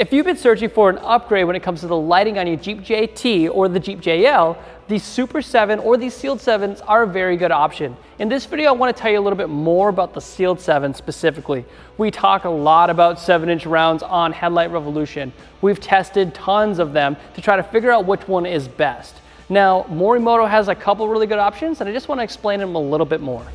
If you've been searching for an upgrade when it comes to the lighting on your Jeep JT or the Jeep JL, the Super7 or these Sealed 7s are a very good option. In this video, I want to tell you a little bit more about the Sealed 7 specifically. We talk a lot about 7-inch rounds on Headlight Revolution. We've tested tons of them to try to figure out which one is best. Now, Morimoto has a couple really good options, and I just want to explain them a little bit more.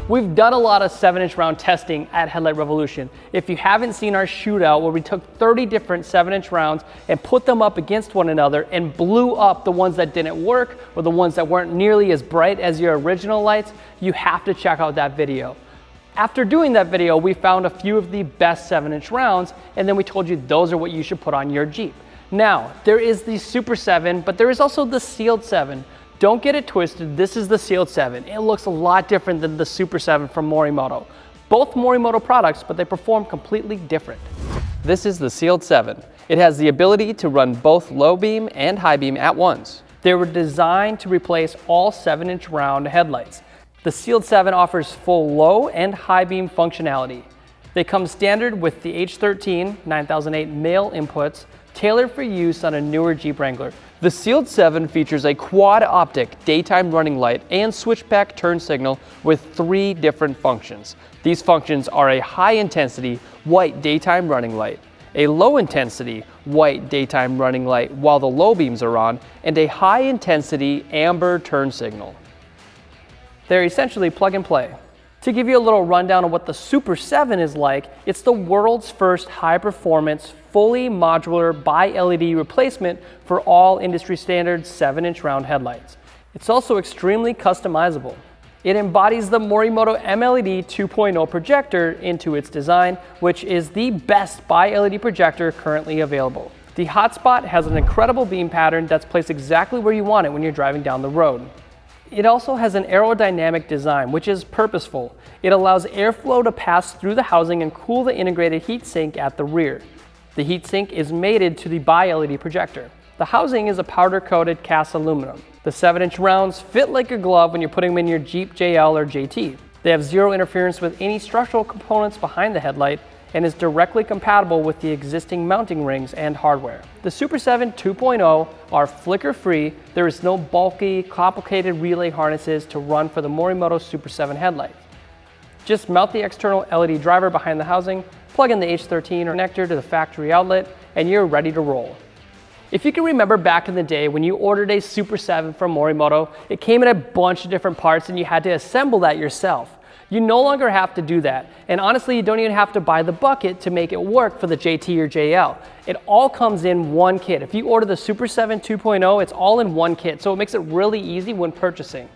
We've done a lot of 7-inch round testing at Headlight Revolution. If you haven't seen our shootout where we took 30 different 7-inch rounds and put them up against one another and blew up the ones that didn't work or the ones that weren't nearly as bright as your original lights, you have to check out that video. After doing that video, we found a few of the best 7-inch rounds, and then we told you those are what you should put on your Jeep. Now, there is the Super7, but there is also the Sealed 7. Don't get it twisted, this is the Sealed 7. It looks a lot different than the Super7 from Morimoto. Both Morimoto products, but they perform completely different. This is the Sealed 7. It has the ability to run both low beam and high beam at once. They were designed to replace all 7-inch round headlights. The Sealed 7 offers full low and high beam functionality. They come standard with the H13 9008 male inputs, tailored for use on a newer Jeep Wrangler. The Sealed 7 features a quad optic daytime running light and switchback turn signal with 3 different functions. These functions are a high intensity white daytime running light, a low intensity white daytime running light while the low beams are on, and a high intensity amber turn signal. They're essentially plug and play. To give you a little rundown of what the Super7 is like, it's the world's first high-performance, fully modular bi-LED replacement for all industry standard 7-inch round headlights. It's also extremely customizable. It embodies the Morimoto MLED 2.0 projector into its design, which is the best bi-LED projector currently available. The hotspot has an incredible beam pattern that's placed exactly where you want it when you're driving down the road. It also has an aerodynamic design, which is purposeful. It allows airflow to pass through the housing and cool the integrated heatsink at the rear. The heatsink is mated to the bi-LED projector. The housing is a powder-coated cast aluminum. The 7-inch rounds fit like a glove when you're putting them in your Jeep JL or JT. They have zero interference with any structural components behind the headlight and is directly compatible with the existing mounting rings and hardware. The Super7 2.0 are flicker-free. There is no bulky, complicated relay harnesses to run for the Morimoto Super7 headlight. Just mount the external LED driver behind the housing, plug in the H13 connector to the factory outlet, and you're ready to roll. If you can remember back in the day when you ordered a Super7 from Morimoto, it came in a bunch of different parts and you had to assemble that yourself. You no longer have to do that. And honestly, you don't even have to buy the bucket to make it work for the JT or JL. It all comes in one kit. If you order the Super7 2.0, it's all in one kit, so it makes it really easy when purchasing.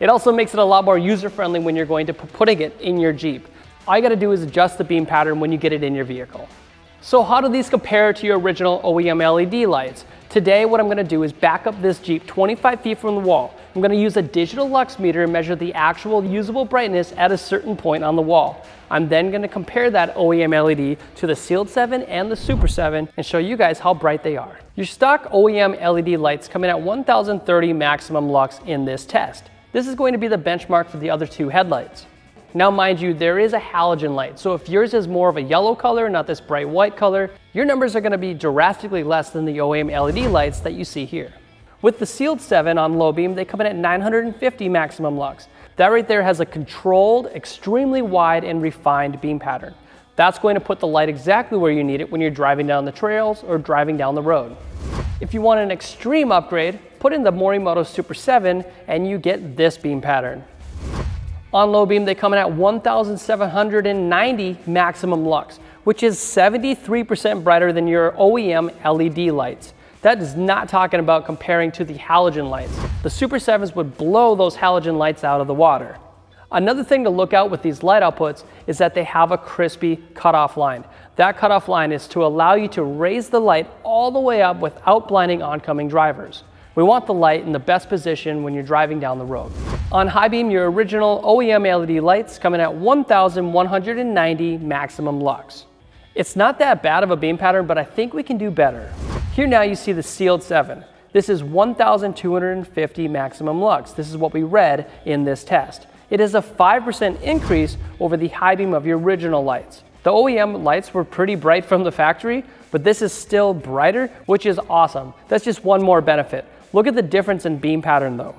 It also makes it a lot more user-friendly when you're going to putting it in your Jeep. All you gotta do is adjust the beam pattern when you get it in your vehicle. So how do these compare to your original OEM LED lights? Today, what I'm gonna do is back up this Jeep 25 feet from the wall. I'm gonna use a digital lux meter and measure the actual usable brightness at a certain point on the wall. I'm then gonna compare that OEM LED to the Sealed 7 and the Super7 and show you guys how bright they are. Your stock OEM LED lights come in at 1030 maximum lux in this test. This is going to be the benchmark for the other 2 headlights. Now mind you, there is a halogen light, so if yours is more of a yellow color, not this bright white color, your numbers are going to be drastically less than the OEM LED lights that you see here. With the Sealed 7 on low beam, they come in at 950 maximum lux. That right there has a controlled, extremely wide and refined beam pattern. That's going to put the light exactly where you need it when you're driving down the trails or driving down the road. If you want an extreme upgrade, put in the Morimoto Super7 and you get this beam pattern. On low beam, they come in at 1790 maximum lux, which is 73% brighter than your OEM LED lights. That is not talking about comparing to the halogen lights. The Super7s would blow those halogen lights out of the water. Another thing to look out with these light outputs is that they have a crispy cutoff line. That cutoff line is to allow you to raise the light all the way up without blinding oncoming drivers. We want the light in the best position when you're driving down the road. On high beam, your original OEM LED lights come in at 1190 maximum lux. It's not that bad of a beam pattern, but I think we can do better. Here now you see the Sealed 7. This is 1250 maximum lux. This is what we read in this test. It is a 5% increase over the high beam of your original lights. The OEM lights were pretty bright from the factory, but this is still brighter, which is awesome. That's just one more benefit. Look at the difference in beam pattern though.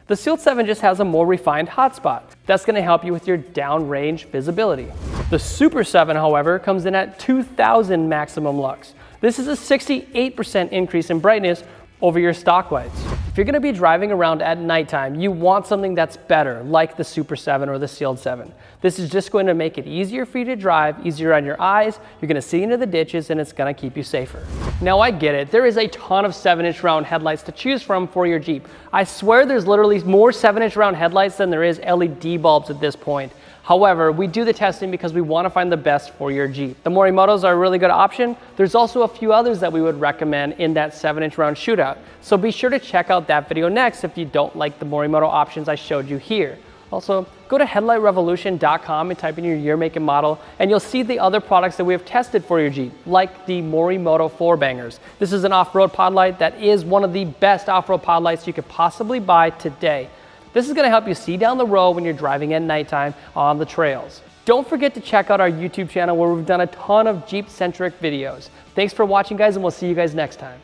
The Sealed7 just has a more refined hotspot. That's going to help you with your downrange visibility. The Super7, however, comes in at 2000 maximum lux. This is a 68% increase in brightness over your stock lights. If you're going to be driving around at nighttime, you want something that's better, like the Super7 or the Sealed7. This is just going to make it easier for you to drive, easier on your eyes, you're going to see into the ditches, and it's going to keep you safer. Now I get it, there is a ton of 7-inch round headlights to choose from for your Jeep. I swear there's literally more 7-inch round headlights than there is LED bulbs at this point. However, we do the testing because we want to find the best for your Jeep. The Morimotos are a really good option. There's also a few others that we would recommend in that 7-inch round shootout. So be sure to check out that video next if you don't like the Morimoto options I showed you here. Also, go to headlightrevolution.com and type in your year, make, and model, and you'll see the other products that we have tested for your Jeep, like the Morimoto 4-bangers. This is an off-road pod light that is one of the best off-road pod lights you could possibly buy today. This is going to help you see down the road when you're driving at nighttime on the trails. Don't forget to check out our YouTube channel where we've done a ton of Jeep-centric videos. Thanks for watching, guys, and we'll see you guys next time.